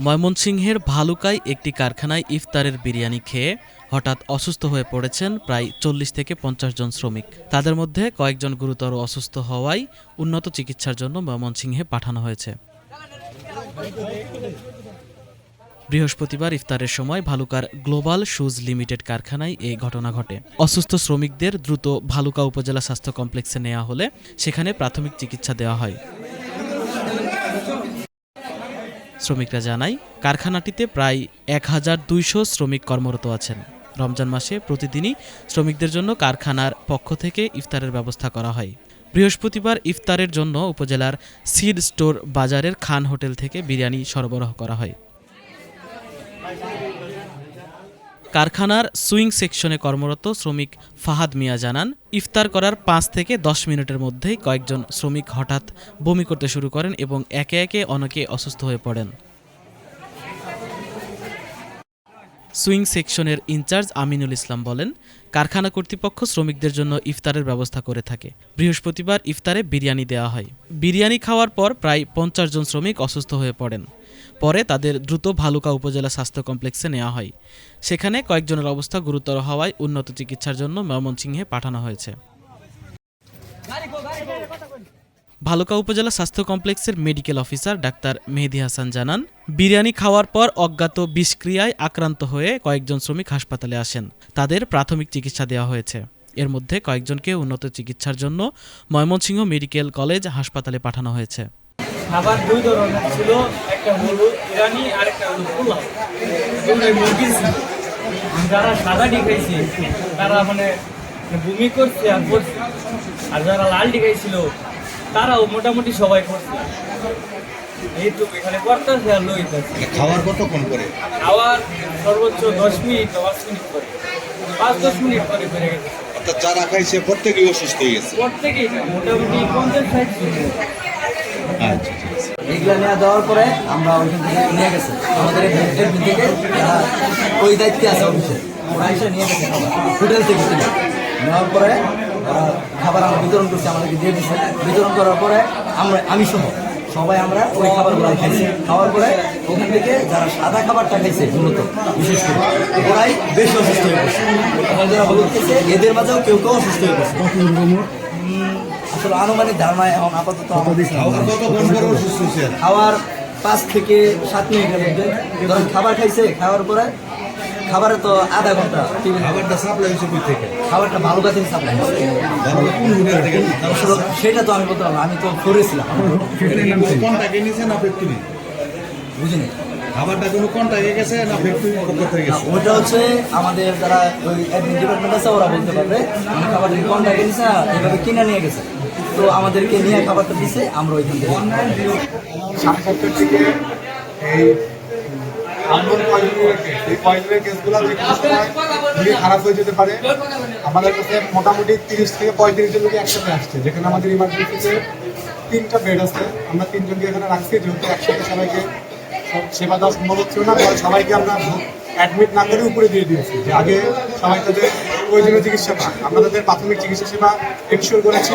ময়মনসিংহের ভালুকায় একটি কারখানায় ইফতারের বিরিয়ানি খেয়ে হঠাৎ অসুস্থ হয়ে পড়েছেন প্রায় 40 থেকে 50 জন শ্রমিক। তাদের মধ্যে কয়েকজন গুরুতর অসুস্থ হওয়ায় উন্নত চিকিৎসার জন্য ময়মনসিংহে পাঠানো হয়েছে। বৃহস্পতিবার ইফতারের সময় ভালুকার গ্লোবাল শুজ লিমিটেড কারখানায় এই ঘটনা ঘটে। অসুস্থ শ্রমিকদের দ্রুত ভালুকা উপজেলা স্বাস্থ্য কমপ্লেক্সে নেওয়া হলে সেখানে প্রাথমিক চিকিৎসা দেওয়া হয়। শ্রমিকরা জানায়, কারখানাটিতে প্রায় 1200 শ্রমিক কর্মরত আছেন। রমজান মাসে প্রতিদিনই শ্রমিকদের জন্য কারখানার পক্ষ থেকে ইফতারের ব্যবস্থা করা হয়। বৃহস্পতিবার ইফতারের জন্য উপজেলার সিড স্টোর বাজারের খান হোটেল থেকে বিরিয়ানি সরবরাহ করা হয়। কারখানার সুইং সেকশনে কর্মরত শ্রমিক ফাহাদ মিয়া জানান, ইফতার করার 5 থেকে 10 মিনিটের মধ্যেই কয়েকজন শ্রমিক হঠাৎ বমি করতে শুরু করেন এবং একে একে অনেকে অসুস্থ হয়ে পড়েন। সুইং সেকশনের ইনচার্জ আমিনুল ইসলাম বলেন, কারখানা কর্তৃপক্ষ শ্রমিকদের জন্য ইফতারের ব্যবস্থা করে থাকে। বৃহস্পতিবার ইফতারে বিরিয়ানি দেওয়া হয়। বিরিয়ানি খাওয়ার পর প্রায় 50 জন শ্রমিক অসুস্থ হয়ে পড়েন। পরে তাদের দ্রুত ভালুকা উপজেলা স্বাস্থ্য কমপ্লেক্সে নেওয়া হয়। সেখানে কয়েকজনের অবস্থা গুরুতর হওয়ায় উন্নত চিকিৎসার জন্য ময়মনসিংহে পাঠানো হয়েছে। ভালুকা উপজেলা স্বাস্থ্য কমপ্লেক্সের medical officer doctor Mehedi Hasan জানান, বিরিয়ানি খাওয়ার পর অজ্ঞাত বিষক্রিয়ায় আক্রান্ত হয়ে কয়েকজন শ্রমিক হাসপাতালে আসেন। তাদের প্রাথমিক চিকিৎসা দেওয়া হয়েছে। এর মধ্যে কয়েকজনকে উন্নত চিকিৎসার জন্য ময়মনসিংহ মেডিকেল কলেজ হাসপাতালে পাঠানো হয়েছে। খাবার দুই ধরনের ছিল, একটা হলো ইরানি আর একটা হলো পোলাও। যারা সাদাটি খাইছে তারা বমি করছে আর যারা লালটি খাইছিল তারাও মোটামুটি সবাই করছে। এইটুকু এখানে করতেছে আর লইতেছে। খাওয়ার কতক্ষণ করে? খাওয়ার সর্বোচ্চ 10 মিনিট 5 মিনিট করে 5-10 মিনিট করে বেড়ে গেছে। অর্থাৎ যারা খাইছে প্রত্যেকেই অসুস্থ হয়ে গেছে। প্রত্যেকেই মোটামুটি 50-60 জন। আচ্ছা, এইগুলা নিয়ে দেওয়ার পরে আমরা ওইখান থেকে নিয়ে গেছি আমাদের এডমিন থেকে, যারা ওই দায়িত্বে আছে অফিসে, ওরা এসে নিয়ে গেছে খাবার হোটেল থেকে কিনে নেওয়ার পরে খাবার আমরা বিতরণ করছি, আমাদেরকে দিয়ে দিচ্ছে। বিতরণ করার পরে আমি সহ সবাই আমরা ওই খাবারগুলো খাইছি। খাওয়ার পরে ওখান থেকে যারা সাদা খাবারটা খাইছে মূলত বিশেষ করে ওরাই বেশি অসুস্থ হয়ে পড়ছে। এখন যারা হলুদ খেয়েছে এদের মাঝেও কেউ অসুস্থ হয়ে পড়ছে। আসলে আনুমানিক ধারণা এখন আপাতত খাওয়ার 5 থেকে 7 মিনিটের মধ্যে ধরেন খাবার খাইছে। খাওয়ার পরে খাবারে তো আধা ঘন্টা খাবারটা সাপ্লাই হয়েছে কোথা থেকে? খাবারটা ভালো কাছে সাপ্লাই সেটা তো আমি বলতে পারলাম, আমি তো করেছিলাম। কোনটাকে নিয়েছেন না ফ্যাক্টরি? বুঝিনি খাবারটা কোনো কোনটাকে গেছে না ফ্যাক্টরির পক্ষ থেকে গেছে? ওটা হচ্ছে আমাদের যারা ওই অ্যাডমিন ডিপার্টমেন্ট আছে ওরা বলতে পারবে খাবারটা কোনটাকে নিয়েছে না এইভাবে কিনে নিয়ে গেছে। তো আমাদেরকে নিয়ে খাবারটা দিছে, আমরা ওইখান থেকে 7:30 থেকে এই পয়জনের কেসগুলো যে কোনো সময় খুবই খারাপ হয়ে যেতে পারে। আমাদের কাছে মোটামুটি 30 থেকে 35 জন লোক একসাথে আসছে, যেখানে আমাদের ইমার্জেন্সিতে 3টা বেড আছে। আমরা 3 জনকে এখানে রাখছি, যেহেতু একসাথে সবাইকে সেবা দেওয়া সম্ভব হচ্ছিল না, সবাইকে আমরা অ্যাডমিট না করে উপরে দিয়ে দিয়েছি, যে আগে সবাই তাদের প্রয়োজনীয় চিকিৎসা পায়। আমরা তাদের প্রাথমিক চিকিৎসা সেবা এনশিওর করেছি।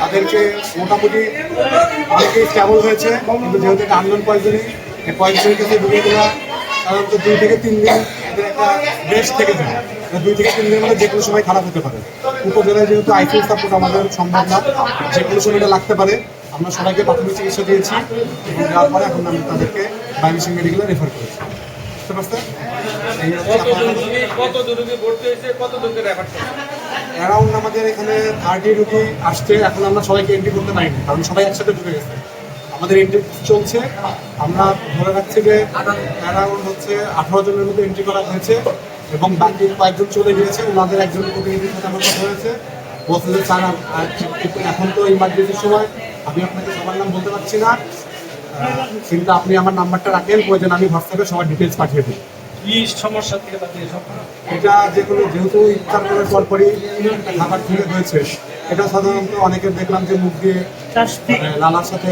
তাদেরকে মোটামুটি অনেকেই স্ট্যাবল হয়েছে, কিন্তু যেহেতু এটা আননোন পয়জনিং, এই পয়জনের ক্ষেত্রে রোগীগুলো সাধারণত 2 থেকে 3 দিন এদের একটা রেস্ট থেকে যায়। 2 থেকে 3 দিনের মধ্যে যে কোনো সময় খারাপ হতে পারে। উপজেলায় যেহেতু আইসিইউ সাপোর্ট আমাদের সম্ভব না, যে কোনো সময় এটা লাগতে পারে। আমরা সবাইকে প্রাথমিক চিকিৎসা দিয়েছি এবং দেওয়ার পরে এখন আমরা তাদেরকে ময়মনসিংহ মেডিকেলে রেফার করেছি। বুঝতে পারছেন? অ্যারাউন্ড আমাদের এখানে 30 রোগী আসছে। এখন আমরা সবাইকে এন্ট্রি করতে পারিনি, কারণ সবাই একসাথে ঢুকে গেছে। আমাদের এন্ট্রি চলছে। আমরা ধরে রাখছি যে অ্যারাউন্ড হচ্ছে 18 জনের মধ্যে এন্ট্রি করা হয়েছে এবং বাকি কয়েকজন চলে গিয়েছে। ওনাদের একজনের প্রতিনিধির সাথে আমার কথা হয়েছে, বলছে যে স্যার এখন তো ইমার্জেন্সির সময় আমি আপনাকে সবার নাম বলতে পারছি না, কিন্তু আপনি আমার নাম্বারটা রাখেন, প্রয়োজন আমি হোয়াটসঅ্যাপে সবার ডিটেলস পাঠিয়ে দিই। কি সমস্যা থেকে এটা যে কোনো, যেহেতু ইফতার করার পরপরই খাবার থেকে হয়েছে, এটা সাধারণত অনেকের দেখলাম যে মুখ দিয়ে লালার সাথে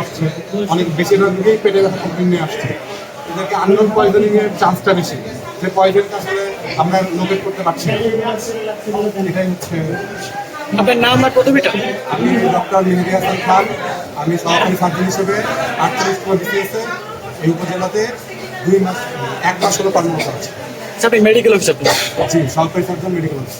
আসছে, অনেক বেশিরভাগ দিকেই পেটে ব্যথা কমপ্লেন নিয়ে আসছে। এদেরকে আননোন পয়জনিং এর চান্সটা বেশি, যে পয়জনটা আসলে আমরা লোকেট করতে পারছি না। এটাই হচ্ছে আপনার নাম আর পদবিটা? আমি ডক্টর মেহেদি হাসান খান, আমি সহকারী সার্জন হিসেবে 48 বিসিএসে এই উপজেলাতে 1 মাস হলো কর্মরত আছি। আপনি মেডিকেল অফিসার? জি, সহকারী সার্জন মেডিকেল অফিস।